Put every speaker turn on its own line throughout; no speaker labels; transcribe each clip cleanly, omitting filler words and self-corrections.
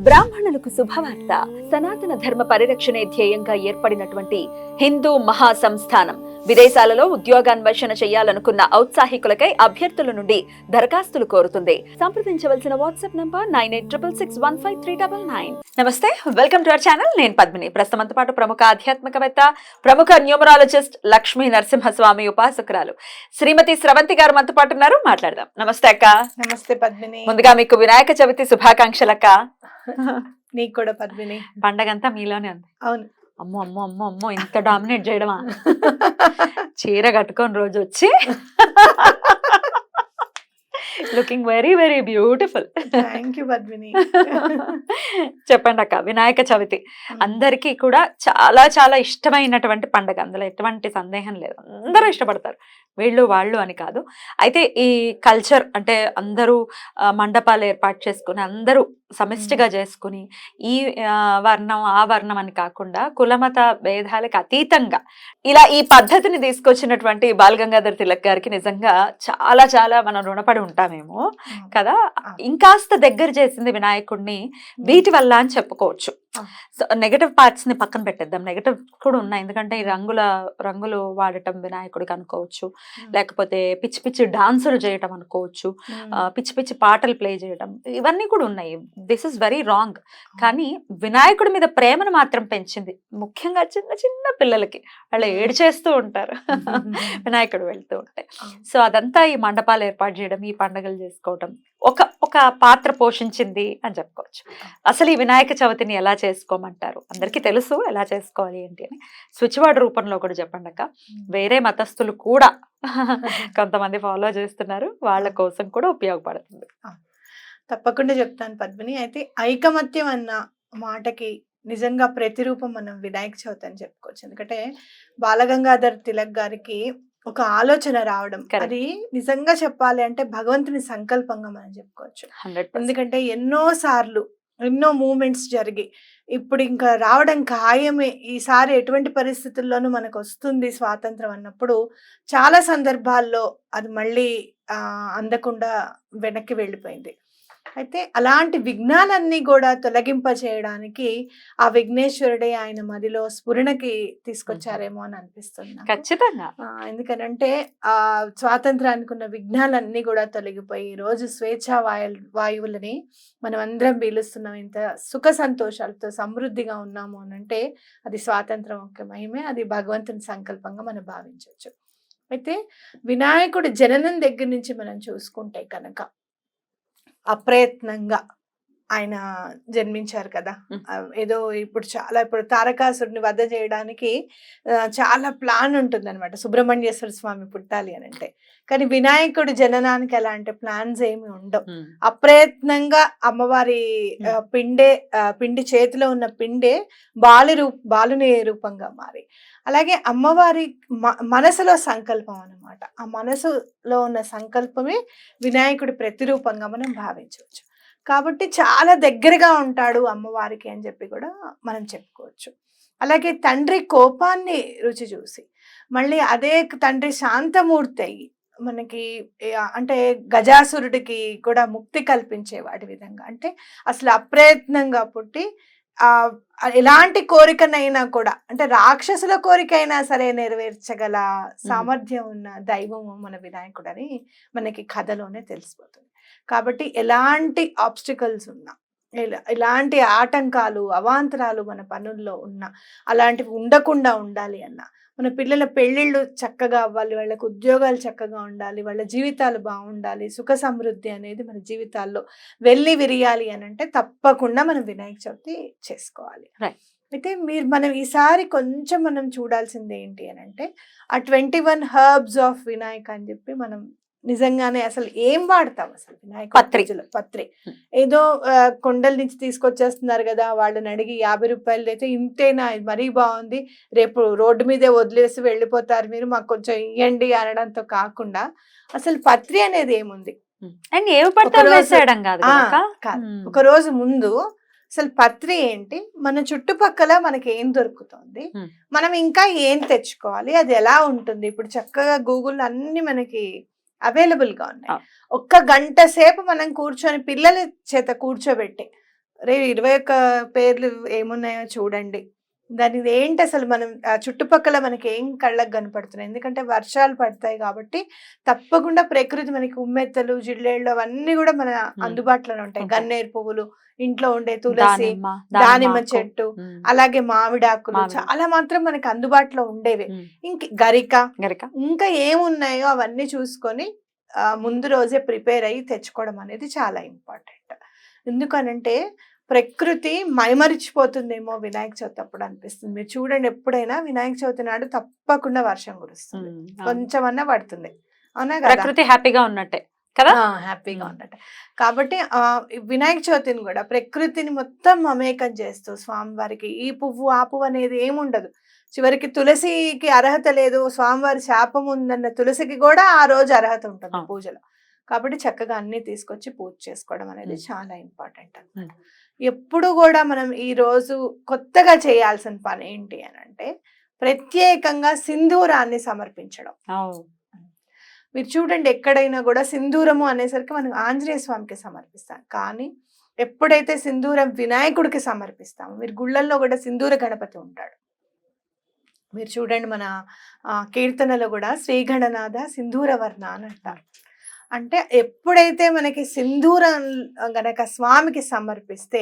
బ్రాహ్మణులకు శుభవార్త. సనాతన ధర్మ పరిరక్షణే ధ్యేయంగా ఏర్పడినటువంటి హిందూ మహాసంస్థానం విదేశాలలో ఉద్యోగాన్వేషణ చేయాలనుకున్న ఔత్సాహికులకై అభ్యర్థుల నుండి దరఖాస్తులు కోరుతుంది. సంప్రదించవలసిన వాట్సాప్ నంబర్ 9866153999. నమస్తే, వెల్కమ్ టు అవర్ ఛానల్. నేను పద్మిని. ప్రస్తుతంతో పాటు ప్రముఖ ఆధ్యాత్మికవేత్త, ప్రముఖ న్యూమరాలజిస్ట్ లక్ష్మీ నరసింహస్వామి ఉపాసకురాలు శ్రీమతి స్రవంతి గారు మనతో పాటు ఉన్నారు. మాట్లాడదాం. నమస్తే అక్క.
నమస్తే పద్మిని.
ముందుగా మీకు వినాయక చవితి శుభాకాంక్షలక్క.
నీకు కూడా పద్మిని.
పండగంతా మీలోనే ఉంది.
అవును.
అమ్మో అమ్మో అమ్మో అమ్మో, ఇంత డామినేట్ చేయడమా? చీర కట్టుకొని రోజు వచ్చి looking very very beautiful.
Thank you Padmini.
చెప్పండి అక్క, వినాయక చవితి అందరికీ కూడా చాలా చాలా ఇష్టమైనటువంటి పండుగ, అందులో ఎటువంటి సందేహం లేదు. అందరూ ఇష్టపడతారు, వీళ్ళు వాళ్ళు అని కాదు. అయితే ఈ కల్చర్ అంటే అందరూ మండపాలు ఏర్పాటు చేసుకుని అందరూ సమిష్టిగా చేసుకుని ఈ వర్ణం ఆ వర్ణం అని కాకుండా కులమత భేదాలకు అతీతంగా ఇలా ఈ పద్ధతిని తీసుకొచ్చినటువంటి బాలగంగాధర్ తిలక్ గారికి నిజంగా చాలా చాలా మనం రుణపడి ఉంటామేమో కదా. ఇంకాస్త దగ్గర చేసింది వినాయకుడిని వీటి వల్ల అని చెప్పుకోవచ్చు. సో నెగటివ్ పార్ట్స్ ని పక్కన పెట్టేద్దాం. నెగటివ్ కూడా ఉన్నాయి, ఎందుకంటే ఈ రంగులు వాడటం వినాయకుడికి అనుకోవచ్చు, లేకపోతే పిచ్చి పిచ్చి డాన్సులు చేయటం అనుకోవచ్చు, పిచ్చి పిచ్చి పాటలు ప్లే చేయడం, ఇవన్నీ కూడా ఉన్నాయి. This is very wrong. కానీ వినాయకుడి మీద ప్రేమను మాత్రం పెంచింది, ముఖ్యంగా చిన్న చిన్న పిల్లలకి. వాళ్ళు ఏడ్చేస్తూ ఉంటారు వినాయకుడు వెళ్తూ ఉంటే. సో అదంతా ఈ మండపాలు ఏర్పాటు చేయడం, ఈ పండుగలు చేసుకోవడం ఒక పాత్ర పోషించింది అని చెప్పుకోవచ్చు. అసలు ఈ వినాయక చవితిని ఎలా చేసుకోమంటారు? అందరికీ తెలుసు ఎలా చేసుకోవాలి ఏంటి అని. స్విచ్ వర్డ్ రూపంలో కూడా చెప్పండి అక్క. వేరే మతస్థులు కూడా కొంతమంది ఫాలో చేస్తున్నారు, వాళ్ళ కోసం కూడా ఉపయోగపడుతుంది.
తప్పకుండా చెప్తాను పద్మిని. అయితే ఐకమత్యం అన్న మాటకి నిజంగా ప్రతిరూపం మనం వినాయక చవితి అని చెప్పుకోవచ్చు. ఎందుకంటే బాలగంగాధర్ తిలక్ గారికి ఒక ఆలోచన రావడం, అది నిజంగా చెప్పాలి అంటే భగవంతుని సంకల్పంగా మనం చెప్పుకోవచ్చు. ఎందుకంటే ఎన్నో మూమెంట్స్ జరిగి ఇప్పుడు ఇంకా రావడం ఖాయమే, ఈసారి ఎటువంటి పరిస్థితుల్లోనూ మనకు వస్తుంది స్వాతంత్రం అన్నప్పుడు చాలా సందర్భాల్లో అది మళ్ళీ అందకుండా వెనక్కి వెళ్ళిపోయింది. అయితే అలాంటి విఘ్నాలన్నీ కూడా తొలగింప చేయడానికి ఆ విఘ్నేశ్వరుడే ఆయన మదిలో స్ఫురణకి తీసుకొచ్చారేమో అని అనిపిస్తుంది.
ఖచ్చితంగా.
ఎందుకనంటే ఆ స్వాతంత్రానికి ఉన్న విఘ్నాలన్నీ కూడా తొలగిపోయి ఈ రోజు స్వేచ్ఛా వాయువులని మనం అందరం పీలుస్తున్నాం. ఇంత సుఖ సంతోషాలతో సమృద్ధిగా ఉన్నాము అని అంటే అది స్వాతంత్రం ఒక మహిమే, అది భగవంతుని సంకల్పంగా మనం భావించవచ్చు. అయితే వినాయకుడి జననం దగ్గర నుంచి మనం చూసుకుంటే కనుక అప్రయత్నంగా ఆయన జన్మించారు కదా. ఏదో ఇప్పుడు తారకాసురుని వధ చేయడానికి చాలా ప్లాన్ ఉంటుంది అనమాట, సుబ్రహ్మణ్యేశ్వర స్వామి పుట్టాలి అని అంటే. కానీ వినాయకుడి జననానికి అలాంటి ప్లాన్స్ ఏమి ఉండవు. అప్రయత్నంగా అమ్మవారి పిండి చేతిలో ఉన్న పిండే బాలుని రూపంగా మారి, అలాగే అమ్మవారి మనసులో సంకల్పం అన్నమాట. ఆ మనసులో ఉన్న సంకల్పమే వినాయకుడి ప్రతిరూపంగా మనం భావించవచ్చు. కాబట్టి చాలా దగ్గరగా ఉంటాడు అమ్మవారికి అని చెప్పి కూడా మనం చెప్పుకోవచ్చు. అలాగే తండ్రి కోపాన్ని రుచి చూసి మళ్ళీ అదే తండ్రి శాంతమూర్తి అయ్యి మనకి అంటే గజాసురుడికి కూడా ముక్తి కల్పించే వాటి విధంగా, అంటే అసలు అప్రయత్నంగా పుట్టి ఎలాంటి కోరికనైనా కూడా, అంటే రాక్షసుల కోరికైనా సరే నెరవేర్చగల సామర్థ్యం ఉన్న దైవము మన వినాయకుడు అని మనకి కథలోనే తెలిసిపోతుంది. కాబట్టి ఎలాంటి ఆబ్స్టికల్స్ ఉన్నా, ఎలాంటి ఆటంకాలు అవాంతరాలు మన పనుల్లో ఉన్నా అలాంటివి ఉండకుండా ఉండాలి అన్న, మన పిల్లల పెళ్ళిళ్ళు చక్కగా అవ్వాలి, వాళ్ళకి ఉద్యోగాలు చక్కగా ఉండాలి, వాళ్ళ జీవితాలు బాగుండాలి, సుఖ సమృద్ధి అనేది మన జీవితాల్లో వెళ్ళి విరియాలి అని అంటే తప్పకుండా మనం వినాయక చవితి చేసుకోవాలి. అయితే మనం ఈసారి కొంచెం మనం చూడాల్సింది ఏంటి అని అంటే ఆ 21 హర్బ్స్ ఆఫ్ వినాయక్ అని చెప్పి మనం నిజంగానే అసలు ఏం వాడతాం అసలు వినాయక పత్రి ఏదో కొండల నుంచి తీసుకొచ్చేస్తున్నారు కదా, వాళ్ళని అడిగి 50 రూపాయలు అయితే ఇంతేనా, ఇది మరీ బాగుంది, రేపు రోడ్డు మీదే వదిలేసి వెళ్ళిపోతారు మీరు, మాకు కొంచెం ఇవ్వండి అనడంతో కాకుండా అసలు పత్రి అనేది ఏముంది, ఒక రోజు ముందు అసలు పత్రి ఏంటి, మన చుట్టుపక్కల మనకి ఏం దొరుకుతుంది, మనం ఇంకా ఏం తెచ్చుకోవాలి, అది ఎలా ఉంటుంది. ఇప్పుడు చక్కగా గూగుల్ అన్ని మనకి అవైలబుల్ గా ఉన్నాయి. ఒక్క గంట సేపు మనం కూర్చొని పిల్లల చేత కూర్చోబెట్టి రే 21 పేర్లు ఏమున్నాయో చూడండి. దాని ఏంటి అసలు మనం చుట్టుపక్కల మనకి ఏం కళ్ళకి కనపడుతున్నాయి. ఎందుకంటే వర్షాలు పడతాయి కాబట్టి తప్పకుండా ప్రకృతి మనకి ఉమ్మెత్తలు, జిల్లేళ్ళు అవన్నీ కూడా మన అందుబాటులోనే ఉంటాయి.
ఉంటాయి.
గన్నేరు పువ్వులు, ఇంట్లో ఉండే తులసి,
దానిమ్మ
దానిమ్మ
ఆకు.
చెట్టు,
ఉమ్,
అలాగే మామిడాకులు
మామిడి.
చాలా మాత్రం మనకి అందుబాటులో ఉండేవి.
ఉమ్,
గరిక
గరిక.
ఇంకా ఏమున్నాయో అవన్నీ చూసుకొని ముందు రోజే ప్రిపేర్ అయ్యి తెచ్చుకోవడం అనేది చాలా ఇంపార్టెంట్. ఎందుకనంటే ప్రకృతి మైమరిచిపోతుందేమో వినాయక చవితి అప్పుడు అనిపిస్తుంది. మీరు చూడండి, ఎప్పుడైనా వినాయక చవితి నాడు తప్పకుండా వర్షం కురుస్తుంది,
ఉమ్, అవును.
కొంచెమన్నా పడుతుంది, అవునా కదా?
ప్రకృతి హ్యాపీగా ఉన్నట్టే కదా.
హ్యాపీగా ఉన్నట్టు. కాబట్టి వినాయక చవితిని కూడా ప్రకృతిని మొత్తం మమేకం చేస్తూ స్వామివారికి ఈ పువ్వు ఆ పువ్వు అనేది ఏముండదు. చివరికి తులసికి అర్హత లేదు, స్వామివారి శాపం ఉందన్న తులసికి కూడా ఆ రోజు అర్హత ఉంటుంది
ఆ.
పూజలో. కాబట్టి చక్కగా అన్ని తీసుకొచ్చి పూజ చేసుకోవడం అనేది చాలా ఇంపార్టెంట్ అన్నమాట. ఎప్పుడు కూడా మనం ఈ రోజు కొత్తగా చేయాల్సిన పని ఏంటి అని అంటే ప్రత్యేకంగా సింధూరాన్ని సమర్పించడం.
అవు.
మీరు చూడండి, ఎక్కడైనా కూడా సింధూరము అనేసరికి మనం ఆంజనేయ స్వామికి సమర్పిస్తాం. కానీ ఎప్పుడైతే సింధూరం వినాయకుడికి సమర్పిస్తామో, మీరు గుళ్ళల్లో కూడా సింధూర గణపతి ఉంటాడు. మీరు చూడండి, మన కీర్తనలో కూడా శ్రీగణనాథ సింధూర వర్ణ అని అంటారు. అంటే ఎప్పుడైతే మనకి సింధూరం గనక స్వామికి సమర్పిస్తే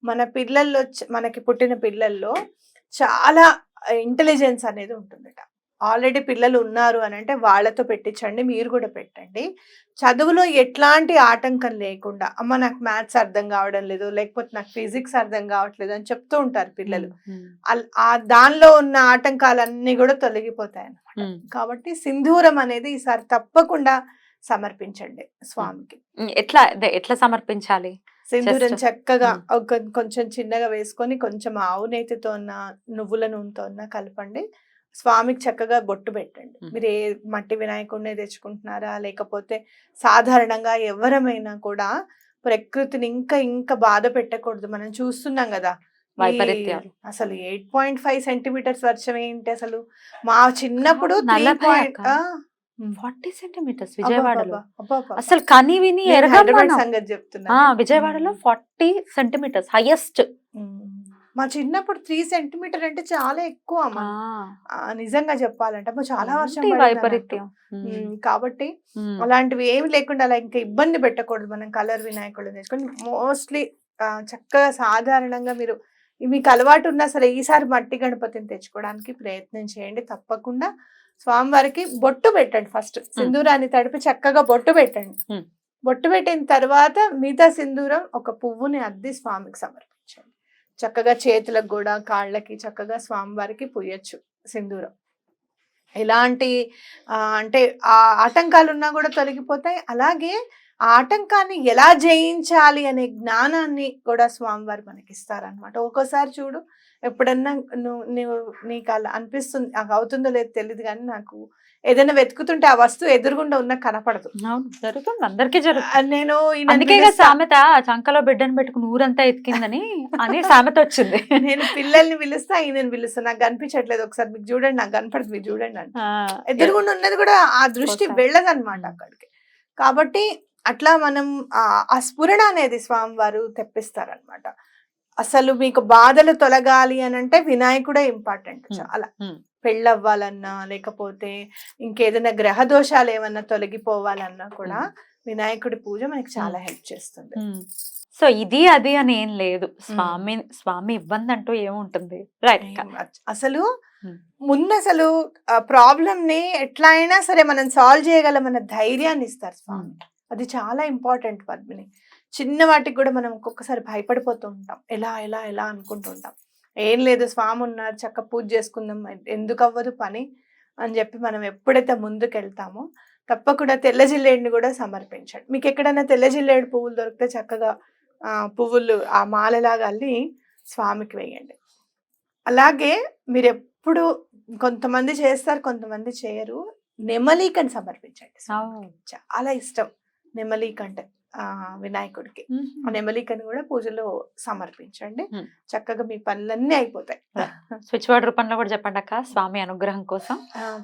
మన పిల్లల్లో మనకి పుట్టిన పిల్లల్లో చాలా ఇంటెలిజెన్స్ అనేది ఉంటుందట. ఆల్రెడీ పిల్లలు ఉన్నారు అని అంటే వాళ్ళతో పెట్టించండి, మీరు కూడా పెట్టండి. చదువులో ఎట్లాంటి ఆటంకం లేకుండా, అమ్మ నాకు మ్యాథ్స్ అర్థం కావడం లేదు, లేకపోతే నాకు ఫిజిక్స్ అర్థం కావట్లేదు అని చెప్తూ ఉంటారు పిల్లలు. దానిలో ఉన్న ఆటంకాలన్నీ కూడా తొలగిపోతాయి అన్నమాట. కాబట్టి సింధూరం అనేది ఈసారి తప్పకుండా సమర్పించండి స్వామికి.
ఎట్లా సమర్పించాలి?
సింధూరం చక్కగా కొంచెం చిన్నగా వేసుకొని కొంచెం ఆవు నేతితో ఉన్న నువ్వుల నూనెతో ఉన్న కలపండి. స్వామికి చక్కగా బొట్టు పెట్టండి. మీరు ఏ మట్టి వినాయకుడినే తెచ్చుకుంటున్నారా, లేకపోతే సాధారణంగా ఎవరమైనా కూడా ప్రకృతిని ఇంకా ఇంకా బాధ పెట్టకూడదు. మనం చూస్తున్నాం కదా అసలు 8.5 సెంటీమీటర్స్ వర్షం ఏంటి అసలు. మా చిన్నప్పుడు
40 సెంటీమీటర్స్ విజయవాడలో. అసలు కని విని
సంగతి చెప్తున్నా.
విజయవాడలో 40 సెంటీమీటర్స్ హైయెస్ట్.
మా చిన్నప్పుడు 3 సెంటీమీటర్ అంటే చాలా ఎక్కువ. నిజంగా చెప్పాలంటే చాలా వర్షం
వైపరీత్యం.
కాబట్టి అలాంటివి ఏమి లేకుండా అలా ఇంకా ఇబ్బంది పెట్టకూడదు. మనం కలర్ వినాయకుడు తెచ్చుకొని మోస్ట్లీ చక్కగా సాధారణంగా మీరు మీకు అలవాటు ఉన్నా సరే ఈసారి మట్టి గణపతిని తెచ్చుకోవడానికి ప్రయత్నం చేయండి. తప్పకుండా స్వామివారికి బొట్టు పెట్టండి. ఫస్ట్ సింధూరాన్ని తడిపి చక్కగా బొట్టు పెట్టండి. బొట్టు పెట్టిన తర్వాత మిగతా సింధూరం ఒక పువ్వుని అద్ది స్వామికి సమర్పించండి. చక్కగా చేతులకు కూడా కాళ్ళకి చక్కగా స్వామివారికి పూయొచ్చు సింధూరం. ఎలాంటి అంటే ఆ ఆటంకాలు ఉన్నా కూడా తొలగిపోతాయి. అలాగే ఆ ఆటంకాన్ని ఎలా జయించాలి అనే జ్ఞానాన్ని కూడా స్వామివారు మనకి ఇస్తారనమాట. ఒక్కోసారి చూడు, ఎప్పుడన్నా నీకు అలా అనిపిస్తుంది, నాకు అవుతుందో లేదో తెలియదు కానీ నాకు ఏదైనా వెతుకుతుంటే ఆ వస్తువు ఎదురుగుండా ఉన్న కనపడదు.
జరుగుతుంది, అందరికీ జరుగుతుంది.
నేను
అందుకే సామెత చంకలో బిడ్డను పెట్టుకుని ఊరంతా ఎతికిందని అని సామెత వచ్చింది.
నేను పిల్లల్ని పిలుస్తా, ఈయనని పిలుస్తా, నాకు కనిపించట్లేదు, ఒకసారి మీకు చూడండి, నాకు కనపడుతుంది, మీరు చూడండి అని. ఎదురుగుండా ఉన్నది కూడా ఆ దృష్టి వెళ్ళదన్నమాట అక్కడికి. కాబట్టి అట్లా మనం ఆ స్ఫురణ అనేది స్వామివారు తెప్పిస్తారనమాట. అసలు మీకు బాధలు తొలగాలి అని అంటే వినాయకుడే ఇంపార్టెంట్ చాలా. పెళ్ళవ్వాలన్నా లేకపోతే ఇంకేదైనా గ్రహ దోషాలు ఏమన్నా తొలగిపోవాలన్నా కూడా వినాయకుడి పూజ మనకి చాలా హెల్ప్ చేస్తుంది.
సో ఇది అది అని ఏం లేదు, స్వామి ఇబ్బంది అంటూ ఏముంటుంది.
అసలు ముందు అసలు ప్రాబ్లం ని ఎట్లా అయినా సరే మనం సాల్వ్ చేయగలమన్న ధైర్యాన్ని ఇస్తారు స్వామి. అది చాలా ఇంపార్టెంట్ పద్మిని. చిన్న వాటికి కూడా మనం ఒక్కొక్కసారి భయపడిపోతూ ఉంటాం, ఎలా ఎలా ఎలా అనుకుంటూ ఉంటాం. ఏం లేదు, స్వామి ఉన్నారు, చక్క పూజ చేసుకుందాం, ఎందుకు అవ్వదు పని అని చెప్పి మనం ఎప్పుడైతే ముందుకు వెళ్తామో తప్పకుండా తెల్ల జిల్లేడిని కూడా సమర్పించండి. మీకు ఎక్కడైనా తెల్ల జిల్లేడు పువ్వులు దొరికితే చక్కగా పువ్వులు ఆ మాలలాగా అల్లి స్వామికి వేయండి. అలాగే మీరు ఎప్పుడు కొంతమంది చేస్తారు, కొంతమంది చేయరు, నెమలీకని సమర్పించండి. చాలా ఇష్టం నెమలీక అంటే వినాయకుడికి. ఆ నెమలికని కూడా పూజలో సమర్పించండి, చక్కగా మీ పనులన్నీ అయిపోతాయి.
స్విచ్ వర్డ్ రూపంలో కూడా చెప్పండి అక్క, స్వామి అనుగ్రహం కోసం.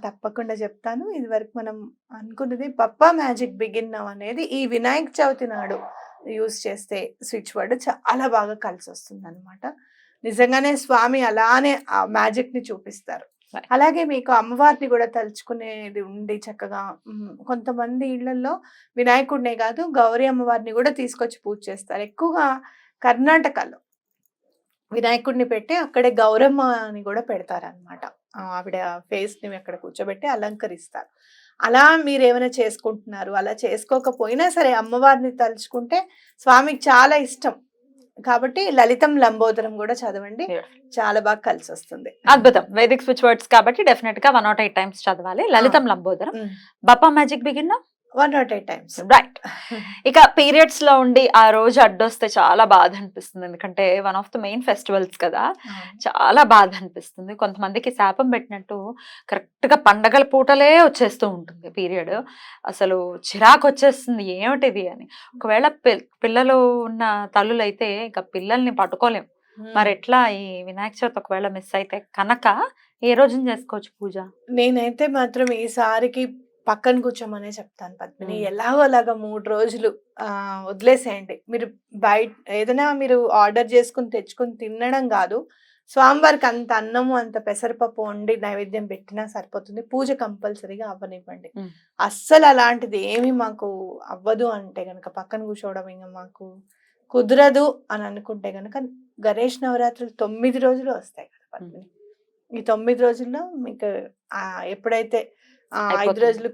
తప్పకుండా చెప్తాను. ఇది వరకు మనం అనుకున్నది పప్పా మ్యాజిక్ బిగిన్ నౌ అనేది ఈ వినాయక చవితి నాడు యూస్ చేస్తే స్విచ్ వర్డ్ చాలా బాగా కలిసి వస్తుంది అనమాట. నిజంగానే స్వామి అలానే ఆ మ్యాజిక్ ని చూపిస్తారు.
Right.
అలాగే మీకు అమ్మవారిని కూడా తలుచుకునేది ఉండి చక్కగా కొంతమంది ఇళ్లలో వినాయకుడినే కాదు గౌరీ అమ్మవారిని కూడా తీసుకొచ్చి పూజ చేస్తారు. ఎక్కువగా కర్ణాటకలో వినాయకుడిని పెట్టి అక్కడే గౌరమ్మని కూడా పెడతారనమాట. ఆవిడ ఫేస్ ని అక్కడ కూర్చోబెట్టి అలంకరిస్తారు. అలా మీరు ఏమైనా చేసుకుంటున్నారు, అలా చేసుకోకపోయినా సరే అమ్మవారిని తలుచుకుంటే స్వామికి చాలా ఇష్టం కాబట్టి లలితం లంబోదరం కూడా చదవండి, చాలా బాగా కలిసి వస్తుంది.
అద్భుతం. వేదిక్ స్విచ్ వర్డ్స్ కాబట్టి డెఫినెట్ గా 108 టైమ్స్ చదవాలి. లలితం లంబోదరం. Bappa magic begin
108 times.
Right. ఇక పీరియడ్స్ లో ఉండి ఆ రోజు అడ్డొస్తే చాలా బాధ అనిపిస్తుంది. ఎందుకంటే one of the main festivals కదా, చాలా బాధ అనిపిస్తుంది. కొంతమందికి శాపం పెట్టినట్టు కరెక్ట్ గా పండగల పూటలే వచ్చేస్తూ ఉంటుంది పీరియడ్. అసలు చిరాకు వచ్చేస్తుంది ఏమిటిది అని. ఒకవేళ పిల్లలు ఉన్న తల్లులు అయితే ఇక పిల్లల్ని పట్టుకోలేం. మరి ఎట్లా ఈ వినాయక చవితి ఒకవేళ మిస్ అయితే కనుక ఏ రోజున చేసుకోవచ్చు పూజ?
నేనైతే మాత్రం ఈసారికి పక్కన కూర్చోమనే చెప్తాను పద్మిని. ఎలాగో అలాగా 3 రోజులు వదిలేసేయండి. మీరు బయట ఏదైనా మీరు ఆర్డర్ చేసుకుని తెచ్చుకుని తినడం కాదు, స్వామివారికి అంత అన్నము అంత పెసరపప్పు వండి నైవేద్యం పెట్టినా సరిపోతుంది. పూజ కంపల్సరీగా అవ్వనివ్వండి. అస్సలు అలాంటిది ఏమి మాకు అవ్వదు అంటే గనక పక్కన కూర్చోవడం ఇంకా మాకు కుదరదు అని అనుకుంటే గనక గణేష్ నవరాత్రులు 9 రోజులు వస్తాయి కదా పద్మిని. ఈ 9 రోజుల్లో మీకు ఎప్పుడైతే 5 రోజులు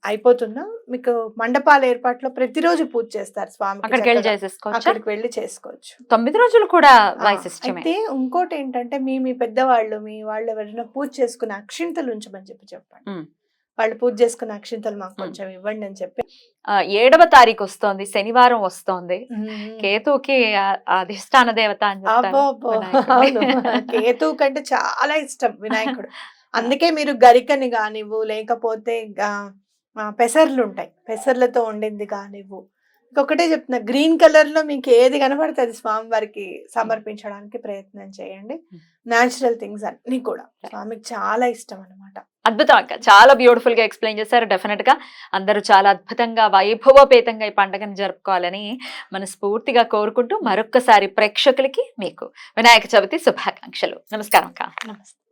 అయిపోతుందో మీకు మండపాల ఏర్పాట్లో ప్రతిరోజు పూజ చేస్తారు స్వామి. అక్కడికి వెళ్ళి చేసుకోవచ్చు.
9 రోజులు కూడా వైశిష్ట్యమే.
అయితే ఇంకోటి ఏంటంటే మీ పెద్దవాళ్ళు మీ వాళ్ళు ఎవరైనా పూజ చేసుకునే అక్షింతలు ఉంచమని చెప్పండి. వాళ్ళు పూజ చేసుకున్న అక్షింతలు మాకు కొంచెం ఇవ్వండి అని చెప్పి.
7వ తారీఖు వస్తోంది, శనివారం వస్తోంది. కేతుకి అధిష్టాన దేవత అని
కేతు కంటే చాలా ఇష్టం వినాయకుడు. అందుకే మీరు గరికని కానివ్వు లేకపోతే పెసర్లు ఉంటాయి, పెసర్లతో వండింది కానివ్వు. ఇంకొకటే చెప్తున్నా, గ్రీన్ కలర్ లో మీకు ఏది కనబడుతుంది స్వామివారికి సమర్పించడానికి ప్రయత్నం చేయండి. న్యాచురల్ థింగ్స్ అన్ని కూడా స్వామికి చాలా ఇష్టం అనమాట.
అద్భుతం అక్క, చాలా బ్యూటిఫుల్ గా ఎక్స్ప్లెయిన్ చేశారు. డెఫినెట్ గా అందరూ చాలా అద్భుతంగా వైభవపేతంగా ఈ పండుగను జరుపుకోవాలని మనస్ఫూర్తిగా కోరుకుంటూ మరొక్కసారి ప్రేక్షకులకి మీకు వినాయక చవితి శుభాకాంక్షలు. నమస్కారం అక్క.
నమస్తే.